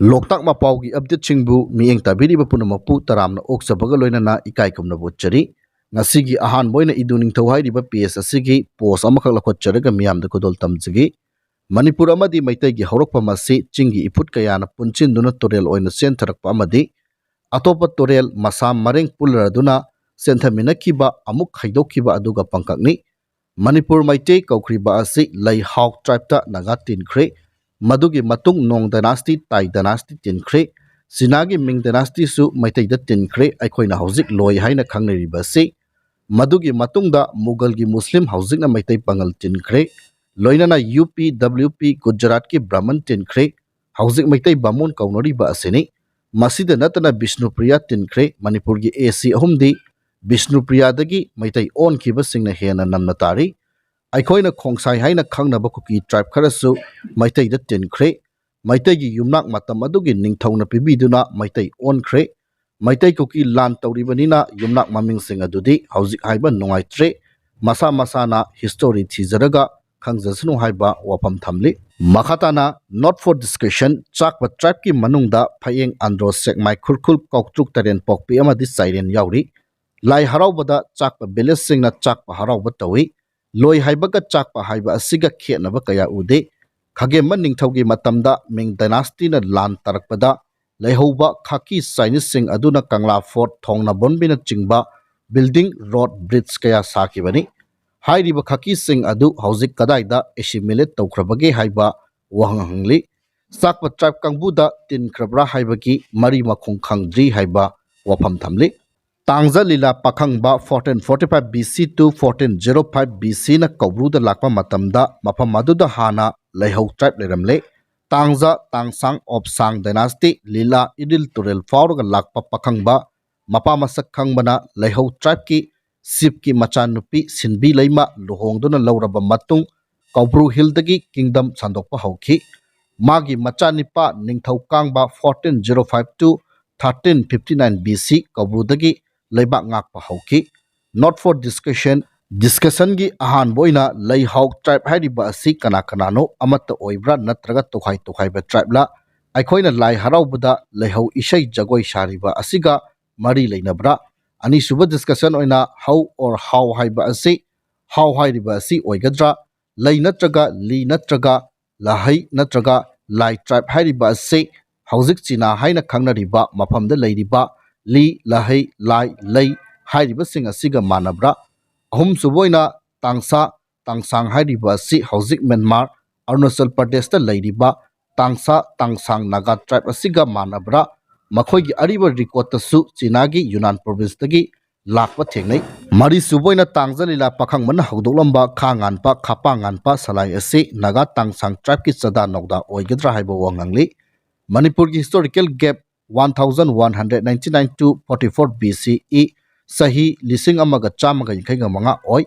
Loktak mapaugi update chingbu mieng tabiriba punamapu taramna oksabaga loinana ikai kumnabu chari ngasigi ahan boina iduning thawhairiba PS asigi post amakak lakhotcharaga miyamda kodol tamjigi Manipur amadi MEETEI gi Hourakpham asi chingi iput kayana punchinduna torel oina sentharakpa amadi atopa torel masam mareng pulraduna senthaminakiba amuk haidokkiba aduga pangkakni Manipur MEETEI kaukriba asi leihau tribe ta naga tinkhre madugi matung nong dynasty tai dynasty tinkhre sinagi ming dynasty su MEETEI da tinkhre aikhoina hauzik loi haina khangneriba si madugi matungda mughal gi muslim hauzik na MEETEI pangal tinkhre loinana UP Gujarat ki Brahman tinkhre hauzik MEETEI bamun kaunoriba asini masida natana Bishnupriya tinkhre Manipur gi AC ahumdi Bishnupriya dagi MEETEI on kiba singna hena namna tari aikhoina khongsai haina khangnaba kuki tribe kharasu MEETEI da tinkhre MEETEI gi yumnak matam adugi ningthawna pibiduna MEETEI onkhre MEETEI kuki lan tawribanina yumnak maming sing adudi hauzik haiba nungaitre masa masana history thizaraga khangjasnu haiba wafam thamli makhatana not for discussion chakpa tribe ki manungda phayeng andro sekmai khurkhul koktruk taren pokpi amadi siren yauri lai haraubada chakpa village singna chakpa harauba tawi loi haibaga chakpa haiba asiga khenaba kaya ude khagema ningthaugi matamda ming dynasty na lan tarakpada leihauba khaki chinese sing aduna kangla fort thongna bonbina chingba building road bridge kaya sakibani hairiba khaki sing adu hauzik kadaida assimilate tawkhrabage haiba wahang hangli sakpa tribe kangbuda tin khrabra haibaki mari makhong khangdri haiba wafam thamli Tangza lila pakhangba 1445 BC to 1405 BC na kaubruda lakpa matamda mafam maduda hana leihau tribe leramle Tangza tangsang opsang dynasty lila idil turel fauruga lakpa pakhangba mapa masak khangbana leihau tribe ki sip ki machanupi sinbi leima luhongduna lauraba matung kaubru hildagi kingdom sandokpa hauki magi machanipa ningthau kangba 1405 to 1359 BC kaubrudagi leibak ngakpa hauki not for discussion gi ahan boina leihau tribe hairiba asi kana kanano amata oibra natraga tokhai ba tribe la aikhoina lai haraubada leihau isai jagoi shariba asiga mari leinabra ani suba discussion oina how haiba asi how hairiba asi oigadra lei natraga li natraga lahai natraga lai tribe hairiba asi hauzik china haina khangnariba mafamda leiriba li lahai lai lei hairiba sing asiga manabra ahum suboina tangsang hairiba asi hauzik Myanmar Arunachal Pradesh ta leiriba tangsang naga tribe asiga manabra makhoigi ariba record tasu chinagi Yunnan province tagi lakpa thengnai mari suboina tangjalila pakhang man haudoklamba khanganpa khapanganpa salai asi naga tangsang tribe ki chada nokda oigadra haiba wangangli Manipur ki historical gap 1199 to 44 BCE sahi lising amaga chamaga yankaiga manga oi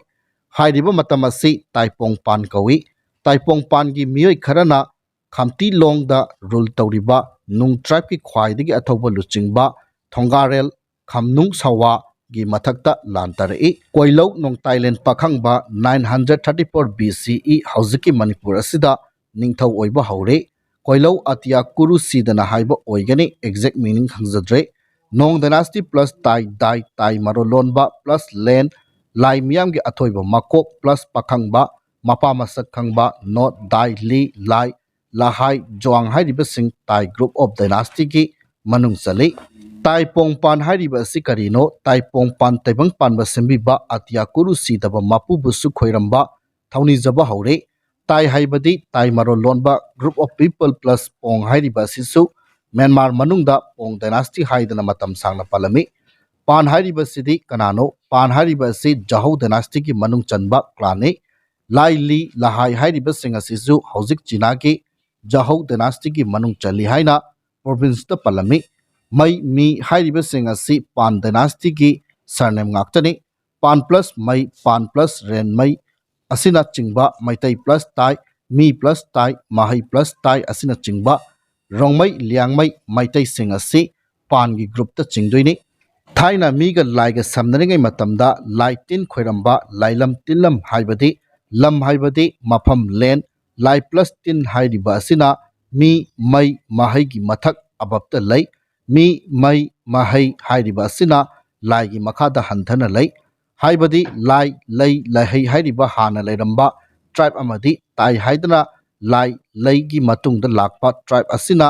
hairiba matam asi taipong pan kawi taipong pan gi mioi kharana khamti long da rule tawriba nung tribe ki khwaidagi athoba luchingba thongarel khamnung sawa gi mathakta lantarai koilau nong Thailand pakhangba 934 BCE hauziki Manipur asida ningthau oiba haure koilau atia kuru sidna haiba oigani exact meaning khangjadre nong dynasty plus tai marolonba plus land lai miyam gi athoiba makok plus pakhangba mapa masak khangba not dai li lai lahai joang hairiba sing tai group of dynasty gi manung chali tai pongpan hairiba sikarino tai pongpan taibang panba sembiba atia kuru sidaba mapu busu khoiramba thauni jaba haure tai haibadi tai marolonba group of people plus pong hairiba sisu Myanmar manungda pong dynasty haidana matam sangna palami pan hairiba sidi kanano pan hairiba si jahau dynasty ki manung chanba klane lai li lahai hairiba singa sisu hauzik china ki jahau dynasty ki manung chali haina province ta palami mai mi hairiba singa si pan dynasty ki surname ngaktani pan plus mai pan plus ren mai asina chingba MEETEI plus tai mi plus tai mahai plus tai asina chingba rongmai liangmai MEETEI sing asi pan gi group ta chingdoini thaina mi ga lai ga samnaringai matamda lai tin khoiramba lailam tinlam haibadi mafam len lai plus tin hairiba asina mi mai mahai gi mathak abapta lay mi mai mahai hairiba asina laigi makhada hanthana lay haibadi lai lay lahai hairiba hana lairamba tribe amadi tai haidana lai laigi matungda lakpa tribe asina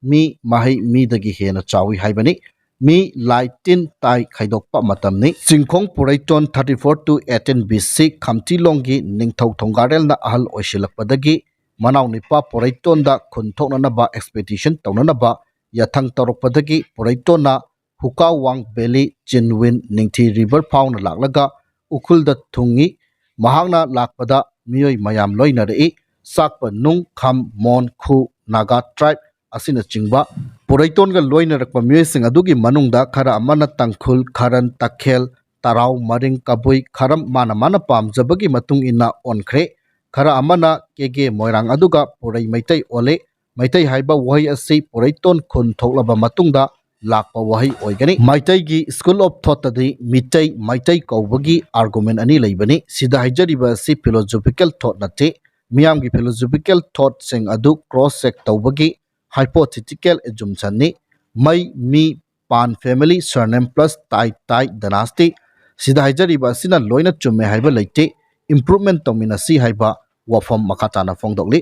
mi mahai mi dagi hena chawi haibani mi lai tin tai khaidokpa matamni chingkhong puraiton 34 to 18 BC khamtilonggi ningthau thongarel na ahal oisilakpadagi manau nipa puraiton da khunthoknanaba expedition taunanaba yathang torokpadagi puraitona hukawang valley chinwin ningthi river fauna laklaga ukhulda thungi mahakna lakpada mioi mayam loinarei sakpa nung kham mon khu naga tribe asina chingba puraiton ga loinarakpa mioi sing adugi manungda khara amana tangkhul kharan takhel tarau maring kabui kharam mana pamjabagi matung ina onkhre khara amana kege moirang aduga purai maitai ole maitai haiba wahi asi puraiton khun thoklaba matungda lakpa wahi oigani maitai gi school of thought tadi mitei maitai kaubagi argument ani leibani sida haijariba si philosophical thought nate miyam gi philosophical thought sing adu cross check tawbagi hypothetical assumption ni mai mi pan family surname plus tai dynasty sida haijariba sina loina chumme haiba leite improvement tomina si haiba wafam makatana fongdokli